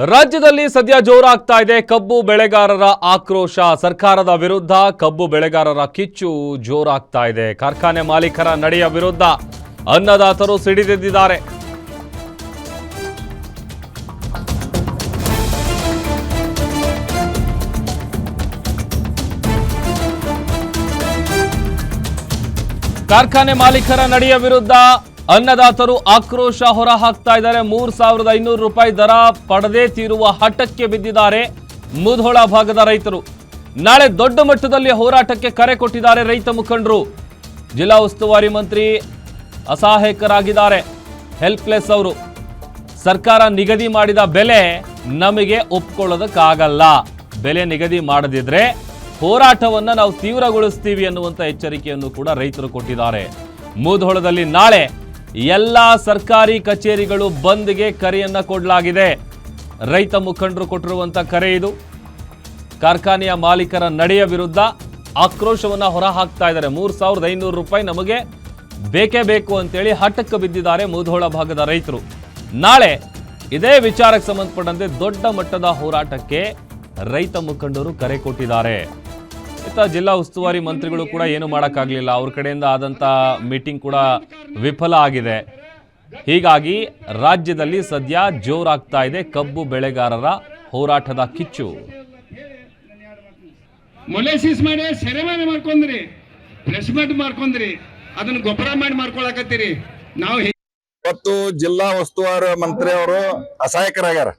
ರಾಜ್ಯದಲ್ಲಿ ಸದ್ಯ ಜೋರಾಗ್ತಾ ಇದೆ ಕಬ್ಬು ಬೆಳೆಗಾರರ ಆಕ್ರೋಶ. ಸರ್ಕಾರದ ವಿರುದ್ಧ ಕಬ್ಬು ಬೆಳೆಗಾರರ ಕಿಚ್ಚು ಜೋರಾಗ್ತಾ ಇದೆ. ಕಾರ್ಖಾನೆ ಮಾಲೀಕರ ನಡೆಯ ವಿರುದ್ಧ ಅನ್ನದಾತರು ಸಿಡಿದೆದ್ದಿದ್ದಾರೆ. ಕಾರ್ಖಾನೆ ಮಾಲೀಕರ ನಡೆಯ ವಿರುದ್ಧ ಅನ್ನದಾತರು ಆಕ್ರೋಶ ಹೊರಹಾಕ್ತಾ ಇದ್ದಾರೆ. 3,500 ರೂಪಾಯಿ ದರ ಪಡೆದೇ ತೀರುವ ಹಠಕ್ಕೆ ಬಿದ್ದಿದ್ದಾರೆ ಮುಧೋಳ ಭಾಗದ ರೈತರು. ನಾಳೆ ದೊಡ್ಡ ಮಟ್ಟದಲ್ಲಿ ಹೋರಾಟಕ್ಕೆ ಕರೆ ಕೊಟ್ಟಿದ್ದಾರೆ ರೈತ ಮುಖಂಡರು. ಜಿಲ್ಲಾ ಉಸ್ತುವಾರಿ ಮಂತ್ರಿ ಅಸಹಾಯಕರಾಗಿದ್ದಾರೆ. ಹೆಲ್ಪ್ಲೆಸ್ ಅವರು. ಸರ್ಕಾರ ನಿಗದಿ ಮಾಡಿದ ಬೆಲೆ ನಮಗೆ ಒಪ್ಕೊಳ್ಳೋದಕ್ಕಾಗಲ್ಲ. ಬೆಲೆ ನಿಗದಿ ಮಾಡದಿದ್ರೆ ಹೋರಾಟವನ್ನು ನಾವು ತೀವ್ರಗೊಳಿಸ್ತೀವಿ ಅನ್ನುವಂಥ ಎಚ್ಚರಿಕೆಯನ್ನು ಕೂಡ ರೈತರು ಕೊಟ್ಟಿದ್ದಾರೆ. ಮುಧೋಳದಲ್ಲಿ ನಾಳೆ ಎಲ್ಲ ಸರ್ಕಾರಿ ಕಚೇರಿಗಳು ಬಂದ್ಗೆ ಕರೆಯನ್ನ ಕೊಡಲಾಗಿದೆ. ರೈತ ಮುಖಂಡರು ಕೊಟ್ಟಿರುವಂತ ಕರೆ ಇದು. ಕಾರ್ಖಾನೆಯ ಮಾಲೀಕರ ನಡೆಯ ವಿರುದ್ಧ ಆಕ್ರೋಶವನ್ನ ಹೊರಹಾಕ್ತಾ ಇದ್ದಾರೆ. 3,500 ರೂಪಾಯಿ ನಮಗೆ ಬೇಕೇ ಬೇಕು ಅಂತೇಳಿ ಹಠಕ್ಕೆ ಬಿದ್ದಿದ್ದಾರೆ ಮುಧೋಳ ಭಾಗದ ರೈತರು. ನಾಳೆ ಇದೇ ವಿಚಾರಕ್ಕೆ ಸಂಬಂಧಪಟ್ಟಂತೆ ದೊಡ್ಡ ಮಟ್ಟದ ಹೋರಾಟಕ್ಕೆ ರೈತ ಮುಖಂಡರು ಕರೆ ಕೊಟ್ಟಿದ್ದಾರೆ. ಇತ್ತ ಜಿಲ್ಲಾ ಉಸ್ತುವಾರಿ ಮಂತ್ರಿಗಳು ಕೂಡ ಏನು ಮಾಡೋಕ್ಕಾಗಲಿಲ್ಲ. ಅವ್ರ ಕಡೆಯಿಂದ ಆದಂಥ ಮೀಟಿಂಗ್ ಕೂಡ ವಿಫಲ ಆಗಿದೆ. ಹೀಗಾಗಿ ರಾಜ್ಯದಲ್ಲಿ ಸದ್ಯ ಜೋರಾಗ್ತಾ ಇದೆ ಕಬ್ಬು ಬೆಳೆಗಾರರ ಹೋರಾಟದ ಕಿಚ್ಚು. ಮೊಲೆಸಿಸ್ ಮಾಡಿ ಸೆರೆಮನೆ ಮಾಡ್ಕೊಂಡ್ರಿ, ಪ್ರೆಸ್ ಮೀಟ್ ಮಾಡ್ಕೊಂಡ್ರಿ, ಅದನ್ನ ಗೊಬ್ಬರ ಮಾಡಿ ಮಾಡ್ಕೊಳಕತ್ತೀರಿ. ನಾವು ಇವತ್ತು ಜಿಲ್ಲಾ ಉಸ್ತುವಾರಿ ಮಂತ್ರಿ ಅವರು ಅಸಹಾಯಕರಾಗ್ಯಾರ.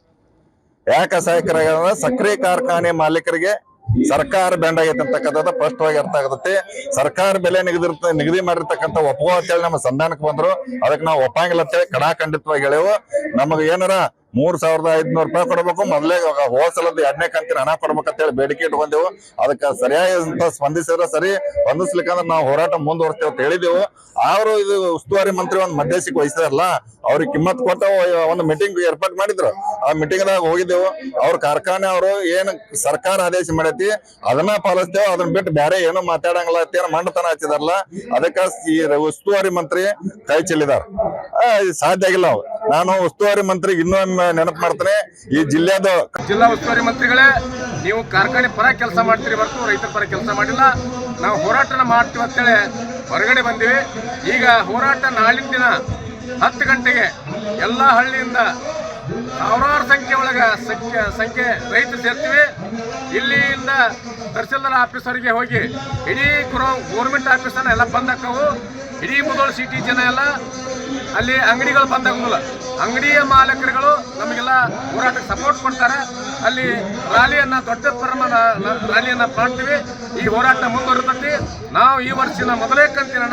ಯಾಕೆ ಅಸಹಾಯಕರಾಗ್ಯಾರ? ಸಕ್ಕರೆ ಕಾರ್ಖಾನೆ ಮಾಲೀಕರಿಗೆ ಸರ್ಕಾರ ಬೆಂಡ್ ಆಗೈತೆ ಅಂತಕ್ಕಂಥದ್ದು ಸ್ಪಷ್ಟವಾಗಿ ಅರ್ಥ ಆಗುತ್ತೆ. ಸರ್ಕಾರ ಬೆಲೆ ನಿಗದಿ ಮಾಡಿರ್ತಕ್ಕಂಥ ಒಪ್ಪೋ ಅಂತೇಳಿ ನಮ್ಮ ಸಂಧಾನಕ್ಕೆ ಬಂದ್ರು. ಅದಕ್ಕೆ ನಾವು ಒಪ್ಪಂಗಿಲ್ಲ ಅಂತೇಳಿ ಕಡಾಖಂಡಿತವಾಗಿ ಹೇಳೇವು. ನಮಗೆ ಏನಾರ 3,500 ರೂಪಾಯಿ ಕೊಡಬೇಕು, ಮೊದಲೇ ಹೋಸಲದ 2ನೇ ಕಂತಿನ ಹಣ ಕೊಡ್ಬೇಕಂತೇಳಿ ಬೇಡಿಕೆ ಇಟ್ಕೊಂಡೆವು. ಅದಕ್ಕೆ ಸರಿಯಾಗಿ ಸ್ಪಂದಿಸಿದ್ರೆ ಸರಿ, ಸ್ಪಂದಿಸ್ಲಿಕ್ಕಂದ್ರೆ ನಾವು ಹೋರಾಟ ಮುಂದುವರಿಸ್ತೇವೆ ಅಂತ ಹೇಳಿದೆವು. ಅವರು ಇದು ಉಸ್ತುವಾರಿ ಮಂತ್ರಿ ಒಂದು ಮಧ್ಯಸ್ಥಿಕೆ ವಹಿಸಿದಾರಲ್ಲ, ಅವ್ರಿಗೆ ಕಿಮ್ಮತ್ ಕೊಟ್ಟು ಒಂದು ಮೀಟಿಂಗ್ ಏರ್ಪಾಟ್ ಮಾಡಿದ್ರು. ಆ ಮೀಟಿಂಗ್ ದಾಗ ಹೋಗಿದ್ದೆವು. ಅವ್ರ ಕಾರ್ಖಾನೆ ಅವರು ಏನ್ ಸರ್ಕಾರ ಆದೇಶ ಮಾಡೈತಿ ಅದನ್ನ ಪಾಲಿಸ್ತೇವೆ, ಅದನ್ನ ಬಿಟ್ಟು ಬೇರೆ ಏನು ಮಾತಾಡಂಗಿಲ್ಲ ಅಂತ ಮಂಡತನ ಹಚ್ಚಿದಾರಲ್ಲ. ಅದಕ್ಕೆ ಈ ಉಸ್ತುವಾರಿ ಮಂತ್ರಿ ಕೈ ಚೆಲ್ಲಿದಾರ. ಸಾಧ್ಯ ಆಗಿಲ್ಲ. ನಾನು ಉಸ್ತುವಾರಿ ಮಂತ್ರಿಗೆ ಇನ್ನೊಮ್ಮೆ ನೆನಪು ಮಾಡ್ತೇನೆ, ಈ ಜಿಲ್ಲಾ ಉಸ್ತುವಾರಿ ಮಂತ್ರಿಗಳೇ, ನೀವು ಕಾರ್ಖಾನೆ ಪರ ಕೆಲಸ ಮಾಡ್ತೀರಿ ಹೊರತು ರೈತರ ಪರ ಕೆಲಸ ಮಾಡಿಲ್ಲ. ನಾವು ಹೋರಾಟನ ಮಾಡ್ತೀವಿ ಅಂತೇಳಿ ಹೊರಗಡೆ ಬಂದಿವಿ. ಈಗ ಹೋರಾಟ ನಾಳಿನ ದಿನ 10 ಗಂಟೆಗೆ ಎಲ್ಲ ಹಳ್ಳಿಯಿಂದ ಸಾವಿರಾರು ಸಂಖ್ಯೆ ಒಳಗೆ ಸಂಖ್ಯೆ ರೈತರು ಸೇರ್ತೀವಿ. ಇಲ್ಲಿಂದ ತಹಸೀಲ್ದಾರ್ ಆಫೀಸರಿಗೆ ಹೋಗಿ ಇಡೀ ಗೌರ್ಮೆಂಟ್ ಆಫೀಸನ್ನ ಎಲ್ಲ ಬಂದ್ ಹಾಕವು. ಇಡೀ ಮುಧೋಳ ಸಿಟಿ ಜನ ಎಲ್ಲ ಅಲ್ಲಿ ಅಂಗಡಿಗಳು ಬಂದಾಗುದಿಲ್ಲ. ಅಂಗಡಿಯ ಮಾಲೀಕರುಗಳು ನಮಗೆಲ್ಲ ಹೋರಾಟಕ್ಕೆ ಸಪೋರ್ಟ್ ಕೊಡ್ತಾರೆ. ಅಲ್ಲಿ ರ್ಯಾಲಿಯನ್ನ ದೊಡ್ಡ ಪ್ರಮಾಣ ರ್ಯಾಲಿಯನ್ನ ಮಾಡ್ತೀವಿ. ಈ ಹೋರಾಟ ಮುಂದುವರಿತೈತಿ. ನಾವು ಈ ವರ್ಷದ ಮೊದಲೇ ಕಂತಿನ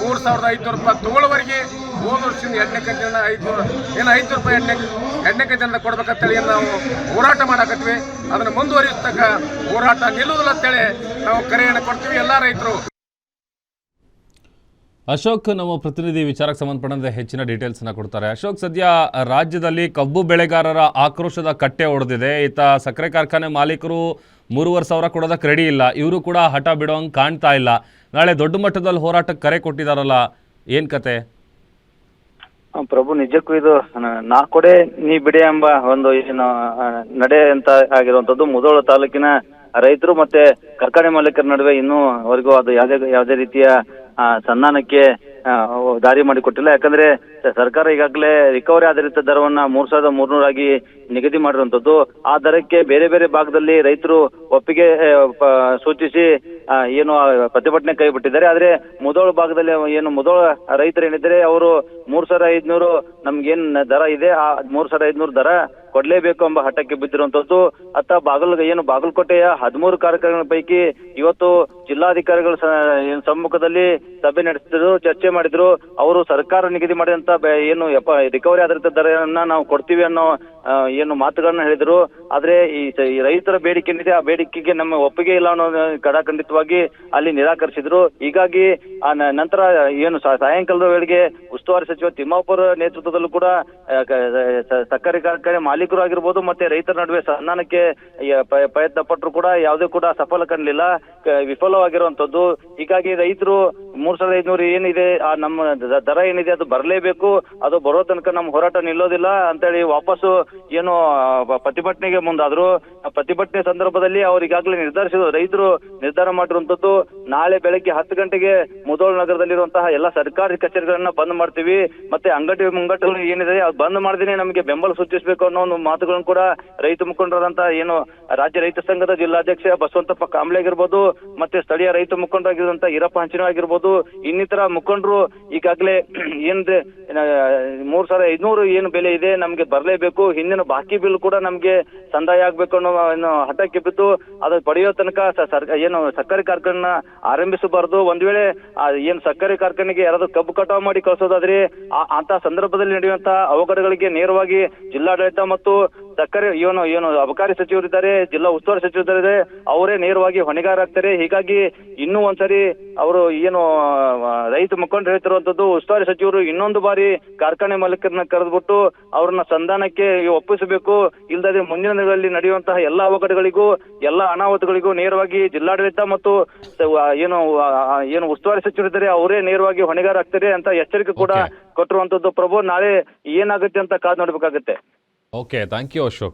3,500 ರೂಪಾಯಿ ತಗೊಳ್ಳೋವರೆಗೆ ಹೋದ ವರ್ಷದಿಂದ 2ನೇ ಕಂತಿನ 500 ರೂಪಾಯಿ 2ನೇ ಕಂತಿನಿಂದ ಕೊಡ್ಬೇಕಂತೇಳಿ ನಾವು ಹೋರಾಟ ಮಾಡಾಕತ್ತೀವಿ. ಅದನ್ನು ಮುಂದುವರಿಸತಕ್ಕ ಹೋರಾಟ ನಿಲ್ಲುವುದಿಲ್ಲ ಅಂತೇಳಿ ನಾವು ಕರೆಯನ್ನು ಕೊಡ್ತೀವಿ ಎಲ್ಲ ರೈತರು. ಅಶೋಕ್ ನಮ್ಮ ಪ್ರತಿನಿಧಿ ವಿಚಾರಕ್ಕೆ ಸಂಬಂಧಪಟ್ಟಂತೆ ಹೆಚ್ಚಿನ ಡೀಟೇಲ್ಸ್ನ ಕೊಡ್ತಾರೆ. ಅಶೋಕ್, ಸದ್ಯ ರಾಜ್ಯದಲ್ಲಿ ಕಬ್ಬು ಬೆಳೆಗಾರರ ಆಕ್ರೋಶದ ಕಟ್ಟೆ ಒಡೆದಿದೆ. ಈತ ಸಕ್ಕರೆ ಕಾರ್ಖಾನೆ ಮಾಲೀಕರು 3,500 ಕೊಡೋದಕ್ಕೆ ರೆಡಿ ಇಲ್ಲ. ಇವರು ಕೂಡ ಹಠ ಬಿಡೋಂಗೆ ಕಾಣ್ತಾ ಇಲ್ಲ. ನಾಳೆ ದೊಡ್ಡ ಮಟ್ಟದಲ್ಲಿ ಹೋರಾಟಕ್ಕೆ ಕರೆ ಕೊಟ್ಟಿದ್ದಾರಲ್ಲ, ಏನು ಕತೆ? ಪ್ರಭು, ನಿಜಕ್ಕೂ ಇದು ನಾ ಕೊಡೆ ನೀ ಬಿಡೆ ಎಂಬ ಒಂದು ಏನು ನಡೆ ಅಂತ ಆಗಿರುವಂತದ್ದು ಮುಧೋಳ ತಾಲೂಕಿನ ರೈತರು ಮತ್ತೆ ಕಾರ್ಖಾನೆ ಮಾಲೀಕರ ನಡುವೆ ಇನ್ನೂವರೆಗೂ ಅದು ಯಾವುದೇ ರೀತಿಯ ಸಂಧಾನಕ್ಕೆ ದಾರಿ ಮಾಡಿಕೊಟ್ಟಿಲ್ಲ. ಯಾಕಂದ್ರೆ ಸರ್ಕಾರ ಈಗಾಗಲೇ ರಿಕವರಿ ಆಧಾರಿತ ದರವನ್ನ 3,300 ಆಗಿ ನಿಗದಿ ಮಾಡಿರುವಂತದ್ದು. ಆ ದರಕ್ಕೆ ಬೇರೆ ಬೇರೆ ಭಾಗದಲ್ಲಿ ರೈತರು ಒಪ್ಪಿಗೆ ಸೂಚಿಸಿ ಏನು ಪ್ರತಿಭಟನೆ ಕೈ ಬಿಟ್ಟಿದ್ದಾರೆ. ಆದ್ರೆ ಮುಧೋಳ ಭಾಗದಲ್ಲಿ ಏನು ಮುಧೋಳ ರೈತರು ಏನಿದ್ದಾರೆ ಅವರು 3,500 ನಮ್ಗೇನ್ ದರ ಇದೆ ಆ 3,500 ದರ ಕೊಡ್ಲೇಬೇಕು ಎಂಬ ಹಠಕ್ಕೆ ಬಿದ್ದಿರುವಂತದ್ದು. ಬಾಗಲಕೋಟೆಯ 13 ಕಾರ್ಖಾನೆಗಳ ಪೈಕಿ ಇವತ್ತು ಜಿಲ್ಲಾಧಿಕಾರಿಗಳ ಸಮ್ಮುಖದಲ್ಲಿ ಸಭೆ ನಡೆಸಿದ್ರು, ಚರ್ಚೆ ಮಾಡಿದ್ರು. ಅವರು ಸರ್ಕಾರ ನಿಗದಿ ಮಾಡಿದಂತ ಏನು ರಿಕವರಿ ಆಧಾರಿತ ದರವನ್ನ ನಾವು ಕೊಡ್ತೀವಿ ಅನ್ನೋ ಏನು ಮಾತುಗಳನ್ನ ಹೇಳಿದ್ರು. ಆದ್ರೆ ಈ ರೈತರ ಬೇಡಿಕೆ ಏನಿದೆ ಆ ಬೇಡಿಕೆಗೆ ನಮ್ಮ ಒಪ್ಪಿಗೆ ಇಲ್ಲ ಅನ್ನೋ ಕಡಾಖಂಡಿತವಾಗಿ ಅಲ್ಲಿ ನಿರಾಕರಿಸಿದ್ರು. ಹೀಗಾಗಿ ನಂತರ ಏನು ಸಾಯಂಕಾಲದ ವೇಳೆಗೆ ಉಸ್ತುವಾರಿ ಸಚಿವ ತಿಮ್ಮಾಪುರ ನೇತೃತ್ವದಲ್ಲೂ ಕೂಡ ಸಕ್ಕರೆ ಕಾರ್ಖಾನೆ ಮಾಲೀಕರು ಆಗಿರ್ಬೋದು ಮತ್ತೆ ರೈತರ ನಡುವೆ ಸಂಧಾನಕ್ಕೆ ಪ್ರಯತ್ನ ಪಟ್ಟರು ಕೂಡ ಯಾವುದೇ ಕೂಡ ಸಫಲ ಕಾಣಲಿಲ್ಲ, ವಿಫಲವಾಗಿರುವಂತದ್ದು. ಹೀಗಾಗಿ ರೈತರು 3,500 ಏನಿದೆ ಆ ನಮ್ಮ ದರ ಏನಿದೆ ಅದು ಬರಲೇಬೇಕು, ಅದು ಬರೋ ತನಕ ನಮ್ಮ ಹೋರಾಟ ನಿಲ್ಲೋದಿಲ್ಲ ಅಂತೇಳಿ ವಾಪಸ್ಸು ಏನು ಪ್ರತಿಭಟನೆಗೆ ಮುಂದಾದ್ರು. ಆ ಪ್ರತಿಭಟನೆ ಸಂದರ್ಭದಲ್ಲಿ ಅವ್ರು ಈಗಾಗಲೇ ರೈತರು ನಿರ್ಧಾರ ಮಾಡಿರುವಂತದ್ದು ನಾಳೆ ಬೆಳಗ್ಗೆ 10 ಗಂಟೆಗೆ ಮುಧೋಳ ನಗರದಲ್ಲಿರುವಂತಹ ಎಲ್ಲ ಸರ್ಕಾರಿ ಕಚೇರಿಗಳನ್ನ ಬಂದ್ ಮಾಡ್ತೀವಿ, ಮತ್ತೆ ಅಂಗಡಿ ಮುಂಗಟ್ಟುಗಳು ಏನಿದೆ ಅದು ಬಂದ್ ಮಾಡದೇನೆ ನಮಗೆ ಬೆಂಬಲ ಸೂಚಿಸಬೇಕು ಅನ್ನೋ ಒಂದು ಮಾತುಗಳನ್ನು ಕೂಡ ರೈತ ಮುಖಂಡರಾದಂತ ಏನು ರಾಜ್ಯ ರೈತ ಸಂಘದ ಜಿಲ್ಲಾಧ್ಯಕ್ಷ ಬಸವಂತಪ್ಪ ಕಾಂಬ್ಳೆ ಆಗಿರ್ಬೋದು, ಮತ್ತೆ ಸ್ಥಳೀಯ ರೈತ ಮುಖಂಡರಾಗಿರುವಂತ ಈರಪ್ಪ ಹಂಚಿನ ಆಗಿರ್ಬೋದು, ಇನ್ನಿತರ ಮುಖಂಡರು ಈಗಾಗಲೇ ಏನಿದೆ 3,500 ಏನು ಬೆಲೆ ಇದೆ ನಮ್ಗೆ ಬರ್ಲೇಬೇಕು, ಹಿಂದಿನ ಬಾಕಿ ಬಿಲ್ ಕೂಡ ನಮ್ಗೆ ಸಂದಾಯ ಆಗ್ಬೇಕು ಅನ್ನೋ ಹಠಕ್ಕೆ ಬಿದ್ದು ಅದು ಪಡೆಯೋ ತನಕ ಏನು ಸಕ್ಕರೆ ಕಾರ್ಖಾನೆ ಆರಂಭಿಸಬಾರದು. ಒಂದ್ ವೇಳೆ ಏನ್ ಸಕ್ಕರೆ ಕಾರ್ಖಾನೆಗೆ ಯಾರಾದ್ರೂ ಕಬ್ಬು ಕಟಾವು ಮಾಡಿ ಕಳಿಸೋದಾದ್ರೆ ಅಂತ ಸಂದರ್ಭದಲ್ಲಿ ನಡೆಯುವಂತಹ ಅವಘಡಗಳಿಗೆ ನೇರವಾಗಿ ಜಿಲ್ಲಾಡಳಿತ ಮತ್ತು ಸಕ್ಕರೆ ಏನು ಅಬಕಾರಿ ಸಚಿವರಿದ್ದಾರೆ, ಜಿಲ್ಲಾ ಉಸ್ತುವಾರಿ ಸಚಿವರಿದ್ದಾರೆ, ಅವರೇ ನೇರವಾಗಿ ಹೊಣೆಗಾರಾಗ್ತಾರೆ. ಹೀಗಾಗಿ ಇನ್ನೂ ಒಂದ್ಸರಿ ಅವರು ಏನು ರೈತ ಮುಖಂಡರು ಹೇಳ್ತಿರುವಂತದ್ದು, ಉಸ್ತುವಾರಿ ಸಚಿವರು ಇನ್ನೊಂದು ಬಾರಿ ಕಾರ್ಖಾನೆ ಮಾಲೀಕರನ್ನ ಕರೆದ್ಬಿಟ್ಟು ಅವ್ರನ್ನ ಸಂಧಾನಕ್ಕೆ ಒಪ್ಪಿಸಬೇಕು, ಇಲ್ಲದೆ ಮುಂದಿನ ದಿನಗಳಲ್ಲಿ ನಡೆಯುವಂತಹ ಎಲ್ಲ ಅವಘಡಗಳಿಗೂ ಎಲ್ಲ ಅನಾಹುತಗಳಿಗೂ ನೇರವಾಗಿ ಜಿಲ್ಲಾಡಳಿತ ಮತ್ತು ಏನು ಉಸ್ತುವಾರಿ ಸಚಿವರಿದ್ದಾರೆ ಅವರೇ ನೇರವಾಗಿ ಹೊಣೆಗಾರ ಆಗ್ತಾರೆ ಅಂತ ಎಚ್ಚರಿಕೆ ಕೂಡ ಕೊಟ್ಟಿರುವಂತದ್ದು. ಪ್ರಭು, ನಾಳೆ ಏನಾಗುತ್ತೆ ಅಂತ ಕಾದು ನೋಡ್ಬೇಕಾಗತ್ತೆ. Okay, thank you Ashok.